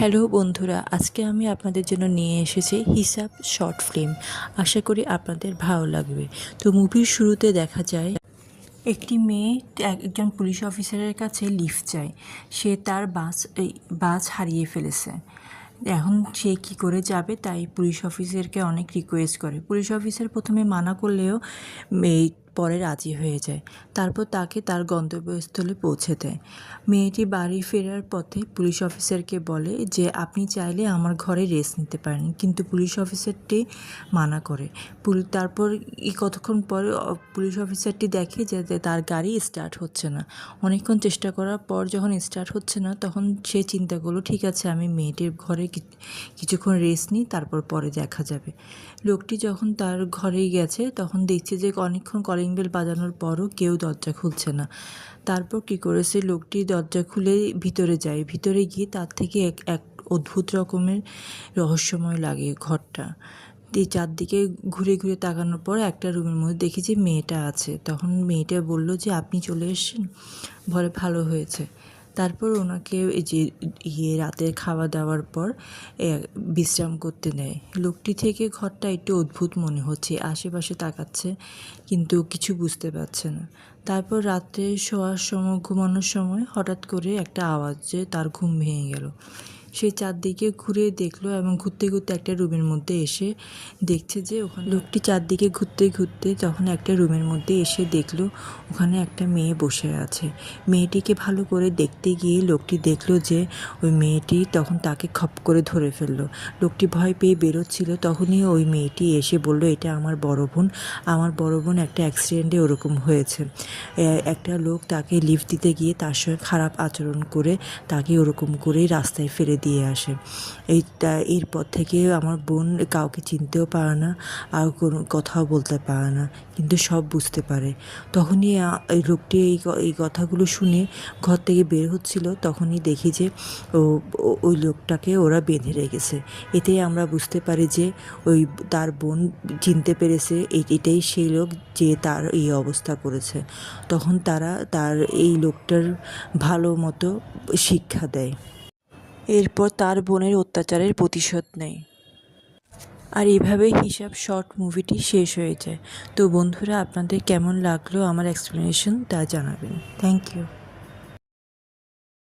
Hello বন্ধুরা, আজকে আমি আপনাদের জন্য নিয়ে এসেছি হিসাব শর্ট ফিল্ম। আশা করি আপনাদের ভালো লাগবে। তো মুভির শুরুতে দেখা যায় একটি মেয়ে একজন পুলিশ অফিসারের কাছে লিফট চায়। সে তার বাস হারিয়ে ফেলেছে। এখন সে কি করে যাবে, তাই পুলিশ অফিসারকে অনেক রিকোয়েস্ট করে। পুলিশ অফিসার প্রথমে মানা করলেও মেয়ে পরে রাজি হয়ে যায়। তারপর তাকে তার গন্তব্যস্থলে পৌঁছে দেয়। মেয়েটি বাড়ি ফেরার পথে পুলিশ অফিসারকে বলে যে আপনি চাইলে আমার ঘরে রেস্ট নিতে পারেন, কিন্তু পুলিশ অফিসারটি মানা করে। তারপর কতক্ষণ পরে পুলিশ অফিসারটি দেখে যে তার গাড়ি স্টার্ট হচ্ছে না। অনেকক্ষণ চেষ্টা করার পর যখন স্টার্ট হচ্ছে না, তখন সে চিন্তা করলো ঠিক আছে, আমি মেয়েটির ঘরে কিছুক্ষণ রেস্ট নিই, তারপর পরে দেখা যাবে। লোকটি যখন তার ঘরেই গেছে, তখন দেখছে যে অনেকক্ষণ কলিং বেল বাজানোর পরও কেউ দরজা খুলছে না। তারপর কী করেছে, লোকটি দরজা খুলে ভিতরে যায়। ভিতরে গিয়ে তার থেকে এক অদ্ভুত রকমের রহস্যময় লাগে ঘরটা। চারদিকে ঘুরে ঘুরে তাকানোর পর একটা রুমের মধ্যে দেখি যে মেয়েটা আছে। তখন মেয়েটা বলল যে আপনি চলে এসেছেন, বলে ভালো হয়েছে। তারপর ওনাকে এই যে রাতের খাওয়া দাওয়ার পর বিশ্রাম করতে নেয়। লোকটি থেকে ঘরটা একটু অদ্ভুত মনে হচ্ছে, আশেপাশে তাকাচ্ছে কিন্তু কিছু বুঝতে পারছে না। তারপর রাত্রে শোয়ার সময়, ঘুমানোর সময় হঠাৎ করে একটা আওয়াজে তার ঘুম ভেঙে গেল। সে চারদিকে ঘুরে দেখলো এবং ঘুরতে ঘুরতে একটা রুমের মধ্যে এসে দেখছে যে ওখানে লোকটি চারদিকে ঘুরতে ঘুরতে যখন একটা রুমের মধ্যে এসে দেখলো ওখানে একটা মেয়ে বসে আছে। মেয়েটিকে ভালো করে দেখতে গিয়ে লোকটি দেখলো যে ওই মেয়েটি তখন তাকে খপ করে ধরে ফেললো। লোকটি ভয় পেয়ে বেরোচ্ছিল, তখনই ওই মেয়েটি এসে বলল এটা আমার বড় বোন। আমার বড় বোন একটা অ্যাক্সিডেন্টে ওরকম হয়েছে। একটা লোক তাকে লিফট দিতে গিয়ে তার সঙ্গে খারাপ আচরণ করে তাকে ওরকম করেই রাস্তায় ফেলে দিয়ে আসে। এরপর থেকে আমার বোন কাউকে চিনতেও পারে না, আর কোনো কথাও বলতে পারে না, কিন্তু সব বুঝতে পারে। তখনই এই লোকটি এই কথাগুলো শুনে ঘর থেকে বের হচ্ছিল, তখনই দেখি যে ওই লোকটাকে ওরা বেঁধে রেখেছে। এতে আমরা বুঝতে পারি যে তার বোন চিনতে পেরেছে এটাই সেই লোক যে তার এই অবস্থা করেছে। তখন তারা তার এই লোকটার ভালো মতো শিক্ষা দেয়। এরপর তার বোনের অত্যাচারের প্রতিশোধ নেয়। আর এভাবেই হিসাব শর্ট মুভিটি শেষ হয়ে যায়। তো বন্ধুরা, আপনাদের কেমন লাগলো আমার এক্সপ্লেনেশন তা জানাবেন। Thank you.